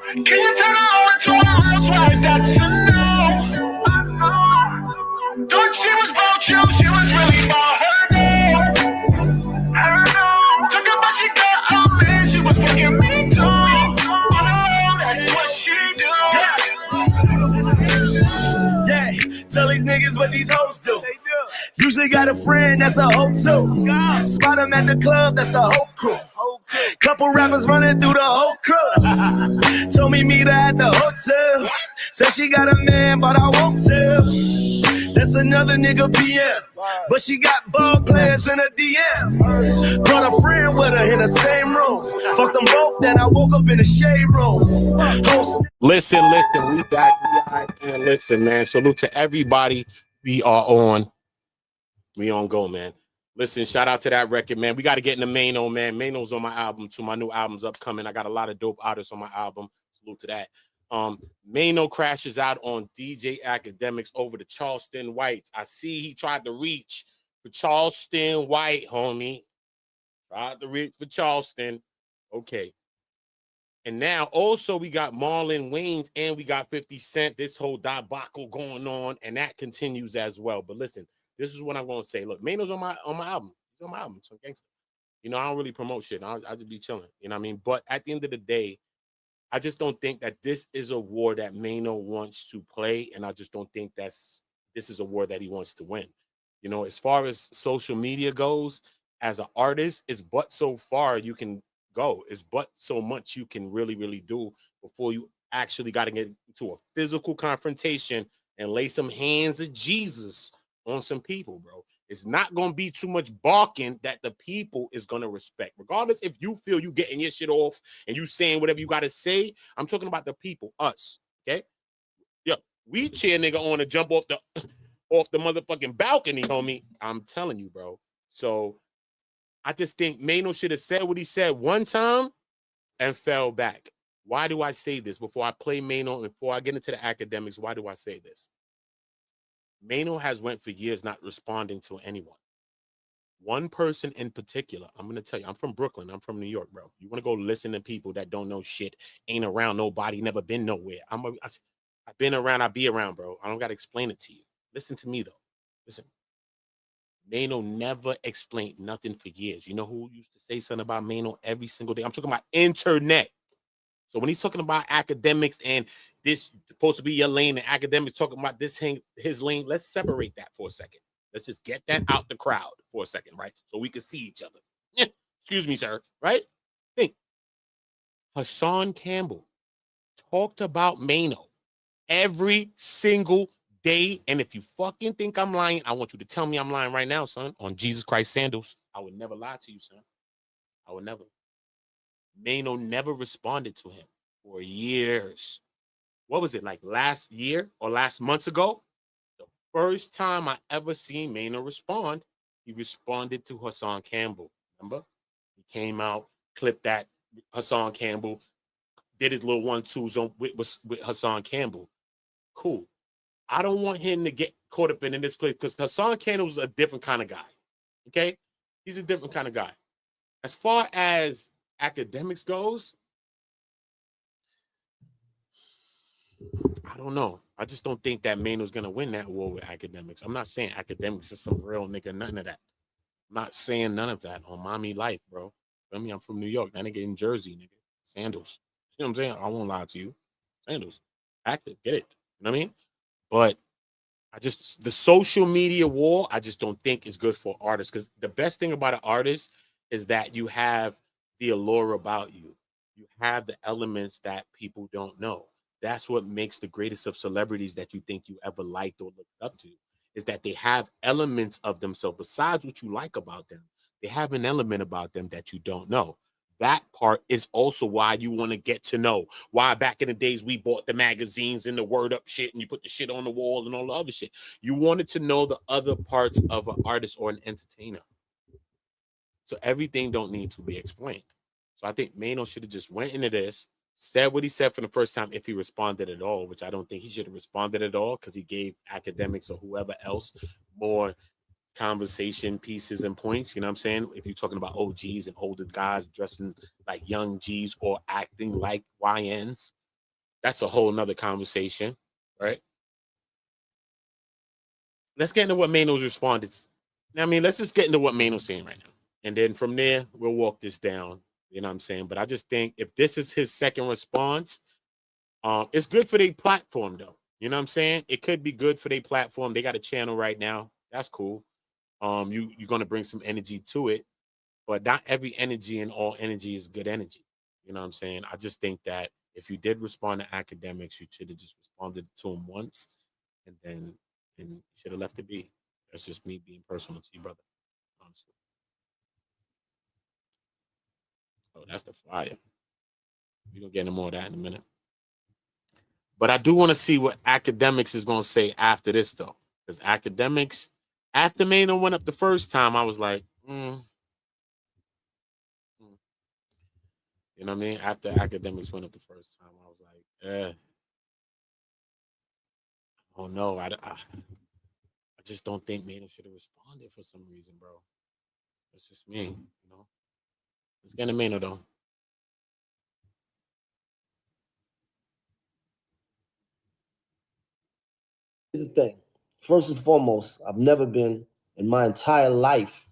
Can you turn her into a housewife? That's a no. Thought she was about you, she was really about her day. Talking about she got a man, she was fucking me too. Oh no, that's what she do. Yeah, tell these niggas what these hoes do. Usually got a friend that's a hoe too. Spot him at the club, that's the whole crew. Couple rappers running through the whole crew. Told me meet her at the hotel. Said she got a man, but I won't tell. That's another nigga PM. But she got ball players in her DMs. Brought a friend with her in the same room. Fucked them both, then I woke up in the shade room. Listen, we back. And listen, man. Salute to everybody. We are on. We on go, man. Listen, shout out to that record, man. We got to get in the Maino, man. Maino's on my album too. My new album's upcoming. I got a lot of dope artists on my album. Salute to that. Maino crashes out on DJ Akademiks over the Charleston Whites. I see he tried to reach for Charleston White, homie. Tried to reach for Charleston. Okay. And now also we got Marlon Wayans and we got 50 Cent. This whole debacle going on, and that continues as well. But listen, this is what I'm going to say. Look, Maino's on my album. He's on my album. Some gangster. You know, I don't really promote shit. I just be chilling. You know what I mean? But at the end of the day, I just don't think that this is a war that Maino wants to play, and I just don't think this is a war that he wants to win. You know, as far as social media goes, as an artist, it's but so far you can go. It's but so much you can really, really do before you actually got to get into a physical confrontation and lay some hands of Jesus on some people, bro. It's not going to be too much barking that the people is going to respect. Regardless if you feel you getting your shit off and you saying whatever you got to say, I'm talking about the people, us, okay? Yo, we cheer nigga on to jump off the motherfucking balcony, homie. I'm telling you, bro. So I just think Maino should have said what he said one time and fell back. Why do I say this? Before I play Maino and before I get into the Akademiks, why do I say this? Maino has went for years not responding to anyone. One person in particular, I'm going to tell you, I'm from Brooklyn. I'm from New York, bro. You want to go listen to people that don't know shit, ain't around nobody, never been nowhere. I've been around, I be around, bro. I don't got to explain it to you. Listen to me, though. Listen. Maino never explained nothing for years. You know who used to say something about Maino every single day? I'm talking about internet. So when he's talking about Akademiks and this supposed to be your lane and Akademiks talking about this his lane, let's separate that for a second. Let's just get that out the crowd for a second, right? So we can see each other. Excuse me, sir, right? Think. Hassan Campbell talked about Maino every single day. And if you fucking think I'm lying, I want you to tell me I'm lying right now, son. On Jesus Christ sandals. I would never lie to you, son. I would never. Maino never responded to him for years. What was it, like last year or last month ago? The first time I ever seen Maino respond, he responded to Hassan Campbell. Remember? He came out, clipped that Hassan Campbell, did his little 1-2s with Hassan Campbell. Cool. I don't want him to get caught up in this place because Hassan Campbell's a different kind of guy. Okay? He's a different kind of guy. As far as Akademiks goes, I don't know. I just don't think that Maino's going to win that war with Akademiks. I'm not saying Akademiks is some real nigga, none of that. I'm not saying none of that on mommy life, bro. I mean, I'm from New York. That nigga in Jersey, nigga. Sandals. You know what I'm saying? I won't lie to you. Sandals. Active. Get it. You know what I mean? But the social media war, I just don't think is good for artists because the best thing about an artist is that you have the allure about you. You have the elements that people don't know. That's what makes the greatest of celebrities that you think you ever liked or looked up to, is that they have elements of themselves. Besides what you like about them, they have an element about them that you don't know. That part is also why you want to get to know. Why back in the days we bought the magazines and the word up shit and you put the shit on the wall and all the other shit. You wanted to know the other parts of an artist or an entertainer. So everything don't need to be explained. So I think Maino should have just went into this, said what he said for the first time if he responded at all, which I don't think he should have responded at all because he gave Akademiks or whoever else more conversation pieces and points. You know what I'm saying? If you're talking about OGs and older guys dressing like young G's or acting like YNs, that's a whole nother conversation, right? Let's get into what Maino's responded. I mean, let's just get into what Maino's saying right now. And then from there, we'll walk this down. You know what I'm saying? But I just think if this is his second response, it's good for their platform, though. You know what I'm saying? It could be good for their platform. They got a channel right now. That's cool. You're gonna bring some energy to it, but not every energy and all energy is good energy. You know what I'm saying? I just think that if you did respond to Akademiks, you should have just responded to him once, and then you should have left it be. That's just me being personal to you, brother. Honestly. Oh, that's the fire. We're gonna get into more of that in a minute. But I do want to see what Akademiks is gonna say after this, though, because Akademiks, after Maino went up the first time, I was like, you know what I mean? After Akademiks went up the first time, I was like, oh no, I just don't think Maino should have responded for some reason, bro. That's just me, you know. Let's get into Maino, though. Here's the thing. First and foremost, I've never been in my entire life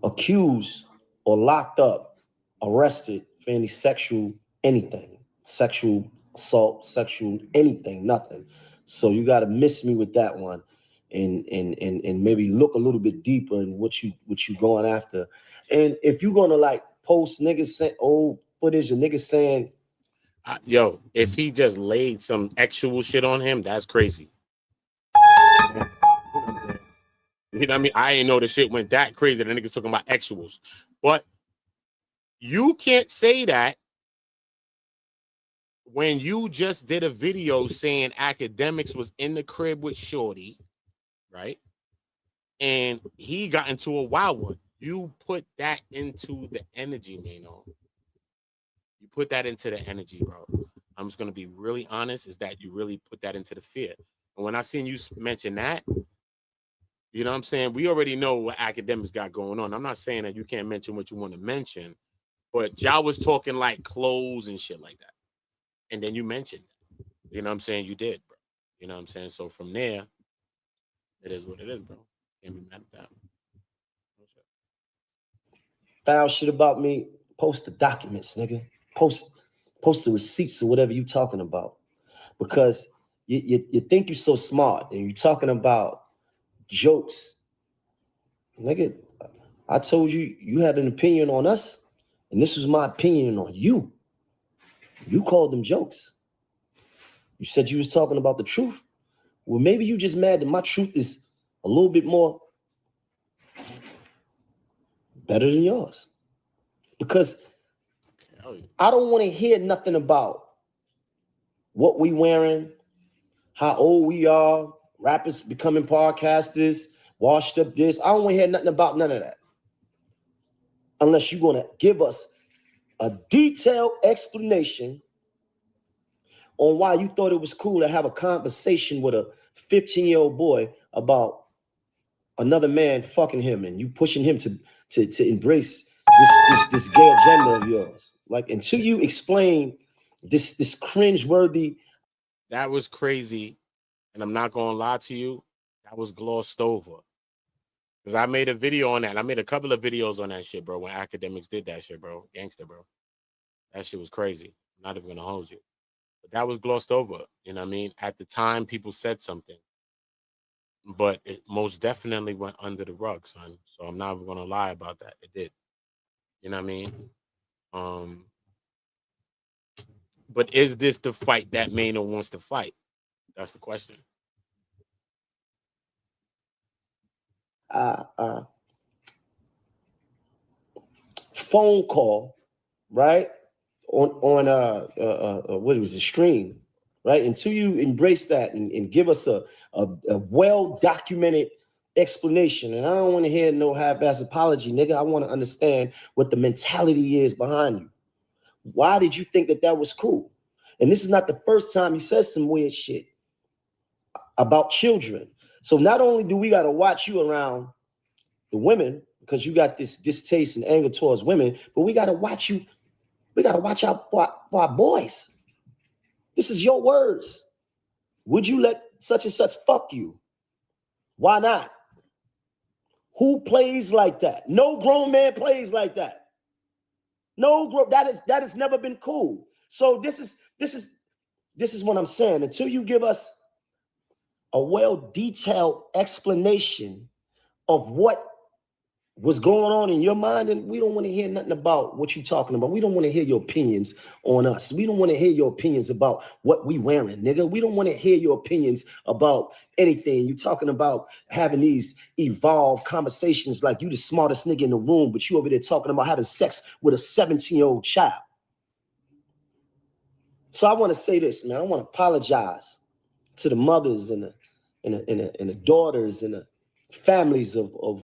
accused or locked up, arrested for any sexual anything, sexual assault, sexual anything, nothing. So you got to miss me with that one, and maybe look a little bit deeper in what you going after. And if you're gonna like post niggas say old footage of niggas saying, yo, if he just laid some actual shit on him, that's crazy. You know what I mean? I ain't know the shit went that crazy. The niggas talking about actuals. But you can't say that when you just did a video saying Akademiks was in the crib with Shorty, right? And he got into a wild one. You put that into the energy, Maino. You put that into the energy, bro. I'm just going to be really honest, is that you really put that into the fear. And when I seen you mention that, you know what I'm saying? We already know what Akademiks got going on. I'm not saying that you can't mention what you want to mention, but y'all was talking like clothes and shit like that. And then you mentioned that. You know what I'm saying? You did, bro. You know what I'm saying? So from there, it is what it is, bro. Can't be mad at that. foul shit about me, post the documents, nigga. Post the receipts or whatever you talking about. Because you think you're so smart and you're talking about jokes. Nigga, I told you you had an opinion on us, and this was my opinion on you. You called them jokes. You said you was talking about the truth. Well, maybe you just mad that my truth is a little bit more better than yours. Because I don't want to hear nothing about what we wearing, how old we are, rappers becoming podcasters, washed up this. I don't want to hear nothing about none of that. Unless you're going to give us a detailed explanation on why you thought it was cool to have a conversation with a 15-year-old boy about another man fucking him and you pushing him to embrace this gay agenda of yours. Like, until you explain this cringeworthy. That was crazy. And I'm not going to lie to you. That was glossed over. Because I made a video on that. I made a couple of videos on that shit, bro, when Akademiks did that shit, bro. Gangster, bro. That shit was crazy. I'm not even going to hold you. But that was glossed over. You know what I mean? At the time, people said something. But it most definitely went under the rug, son. So I'm not even going to lie about that. It did. You know what I mean? But is this the fight that Maino wants to fight? That's the question. Phone call, right? On what was the stream, right? Until you embrace that and give us a well-documented explanation. And I don't want to hear no half-ass apology, nigga. I want to understand what the mentality is behind you. Why did you think that was cool? And this is not the first time you said some weird shit about children. So not only do we got to watch you around the women because you got this distaste and anger towards women, but we got to watch you. We got to watch out for our boys. This is your words. Would you let such and such fuck you? Why not? Who plays like that? No grown man plays like that. That has never been cool. So this is what I'm saying. Until you give us a well-detailed explanation of what was going on in your mind, and we don't want to hear nothing about what you're talking about. We don't want to hear your opinions on us. We don't want to hear your opinions about what we wearing, nigga. We don't want to hear your opinions about anything. You're talking about having these evolved conversations like you the smartest nigga in the room, but you over there talking about having sex with a 17-year-old child. So I want to say this, man. I want to apologize to the mothers and the daughters and the families of